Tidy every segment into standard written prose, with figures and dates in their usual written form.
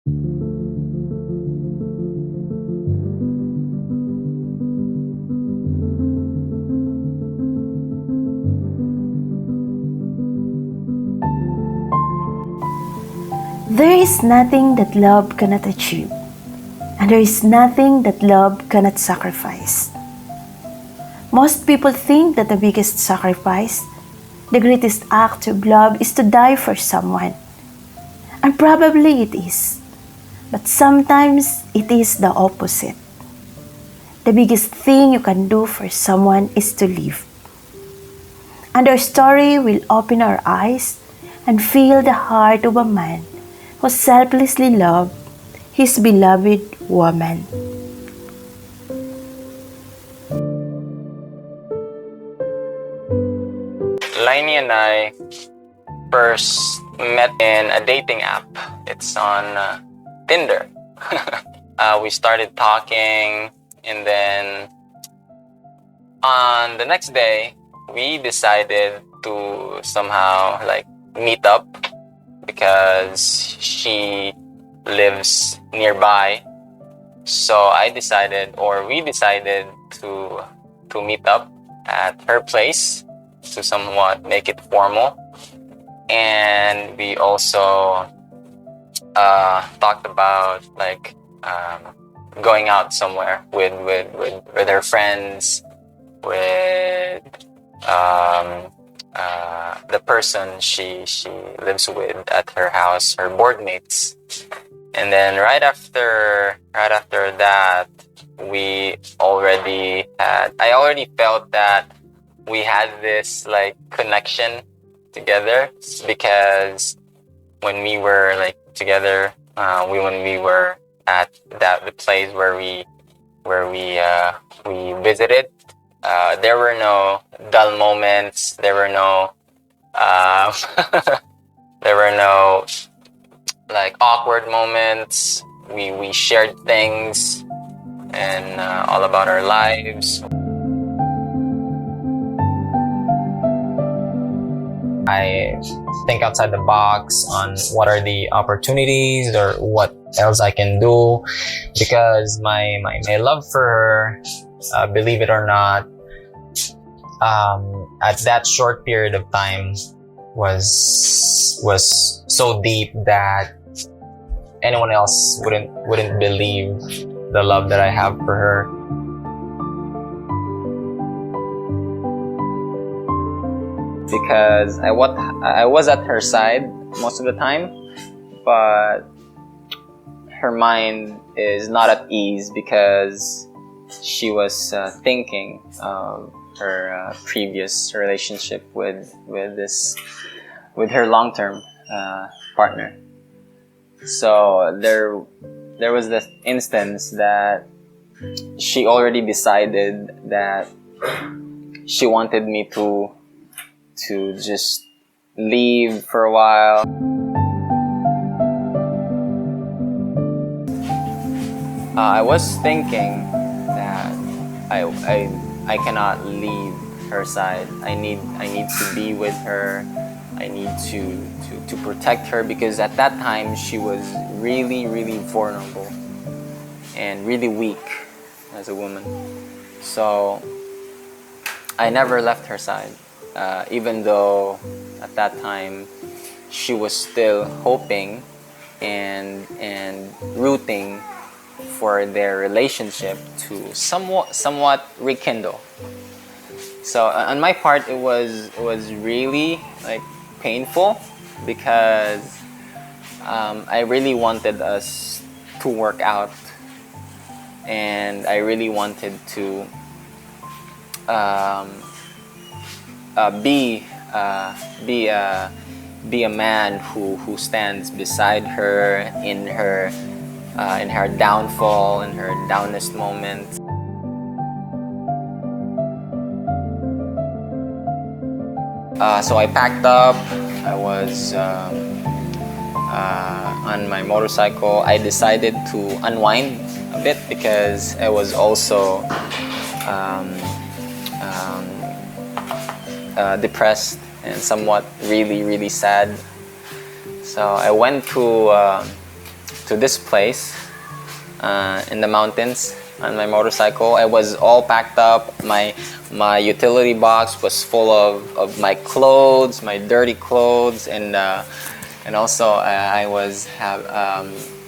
There is nothing that love cannot achieve, and there is nothing that love cannot sacrifice. Most people think that the biggest sacrifice, the greatest act of love, is to die for someone. And probably it is. But sometimes it is the opposite. The biggest thing you can do for someone is to live. And our story will open our eyes and feel the heart of a man who selflessly loved his beloved woman. Lainey and I first met in a dating app. It's on Tinder. We started talking, and then on the next day, we decided to somehow meet up because she lives nearby. So we decided to meet up at her place to somewhat make it formal. And we also talked about going out somewhere with her friends, with the person she lives with at her house, her board mates. And then right after that, I already felt that we had this connection together, because when we were together, when we were at the place where we visited, there were no dull moments. There were no there were no awkward moments. We shared things and all about our lives. I think outside the box on what are the opportunities or what else I can do, because my love for her, believe it or not, at that short period of time was so deep that anyone else wouldn't believe the love that I have for her. Because I was at her side most of the time, but her mind is not at ease because she was thinking of her previous relationship with her long-term partner. So there was this instance that she already decided that she wanted me to just leave for a while. I was thinking that I cannot leave her side. I need to be with her. I need to protect her, because at that time she was really, really vulnerable and really weak as a woman. So I never left her side. Even though at that time she was still hoping and rooting for their relationship to somewhat rekindle. So on my part, it was really painful, because I really wanted us to work out, and I really wanted to be a man who stands beside her in her downfall, in her downest moments. So I packed up. I was on my motorcycle. I decided to unwind a bit because I was also depressed and somewhat really, really sad. So I went to to this place in the mountains on my motorcycle. I was all packed up. My utility box was full of my clothes, my dirty clothes, and also I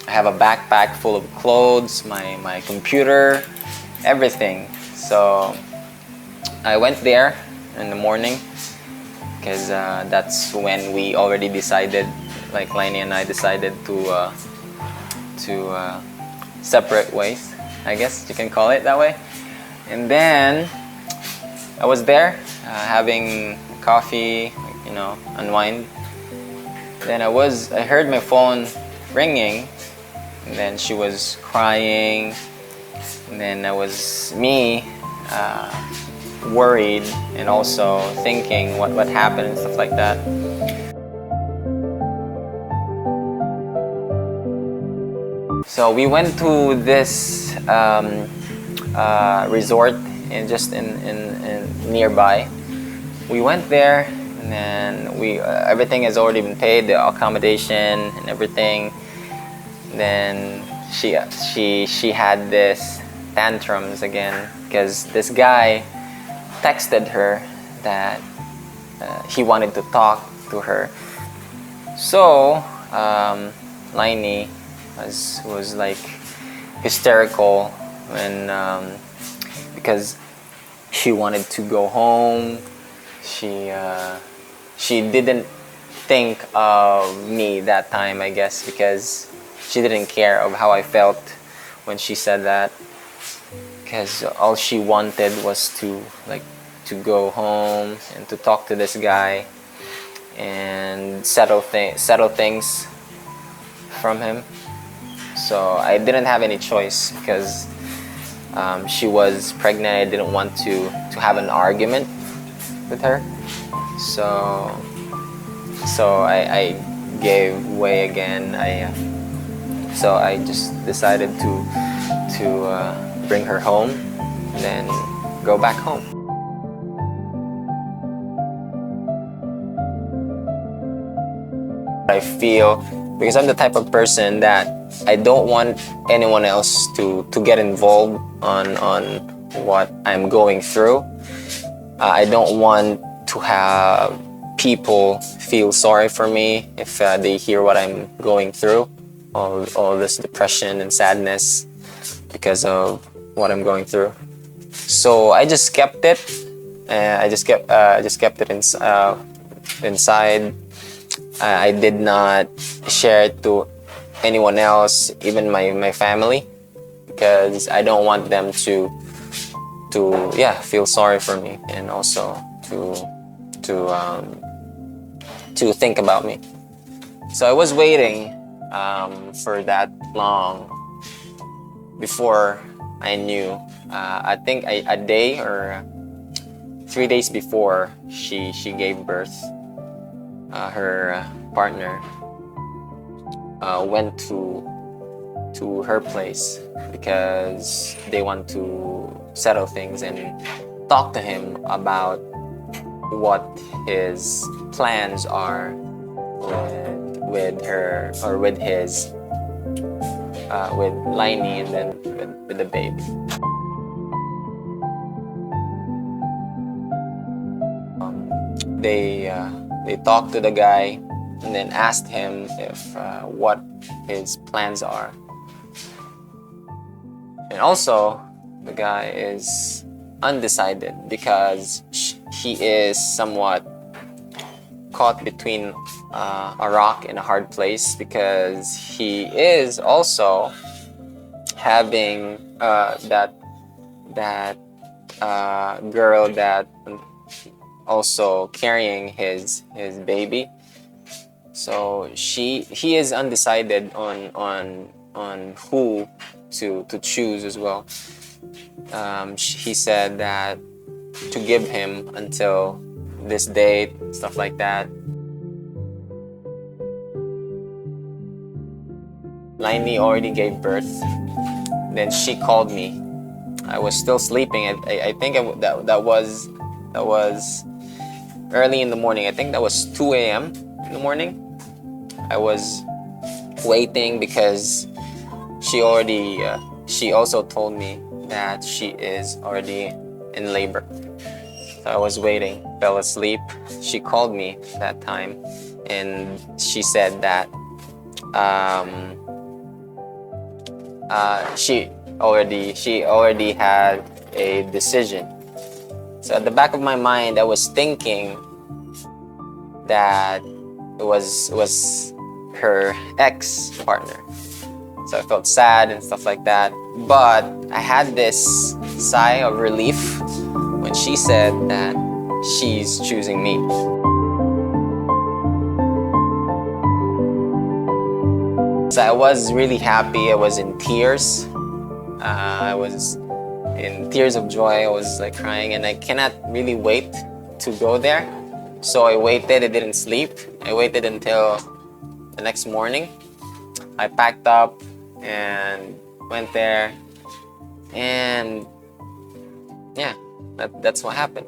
have a backpack full of clothes, my computer, everything. So I went there in the morning because that's when we already decided, like Lainey and I decided to separate ways, I guess you can call it that way. And then I was there having coffee, unwind. Then I heard my phone ringing, and then she was crying, and then I was worried and also thinking what happened and stuff like that. So we went to this resort in nearby. We went there, and then everything has already been paid, the accommodation and everything. Then she had this tantrums again because this guy texted her that he wanted to talk to her. So Lainey was like hysterical when because she wanted to go home. She didn't think of me that time, I guess, because she didn't care of how I felt when she said that. Because all she wanted was to go home and to talk to this guy and settle things from him. So I didn't have any choice because she was pregnant. I didn't want to have an argument with her. So I gave way again. So I just decided to bring her home and then go back home. I feel, because I'm the type of person that I don't want anyone else to get involved on what I'm going through. I don't want to have people feel sorry for me if they hear what I'm going through, all this depression and sadness because of what I'm going through. So I just kept it. I just kept it inside. I did not share it to anyone else, even my family, because I don't want them to feel sorry for me and also to think about me. So I was waiting for that long before I knew. I think a day or 3 days before she gave birth, her partner went to her place because they want to settle things and talk to him about what his plans are with her or with his with Lainey and then with the baby. They talked to the guy and then asked him if what his plans are. And also, the guy is undecided because he is somewhat caught between a rock and a hard place, because he is also having that girl that also carrying his baby. So he is undecided on who to choose as well. He said that to give him until this date, stuff like that. Lainey already gave birth. Then she called me. I was still sleeping. I think that was early in the morning. I think that was 2 a.m. in the morning. I was waiting because she also told me that she is already in labor. So I was waiting, fell asleep. She called me that time, and she said that she already had a decision. So at the back of my mind, I was thinking that it was her ex partner. So I felt sad and stuff like that. But I had this sigh of relief when she said that she's choosing me. So I was really happy. I was in tears. I was in tears of joy. I was like crying, and I cannot really wait to go there. So I waited. I didn't sleep. I waited until the next morning. I packed up and went there, and yeah, that's what happened.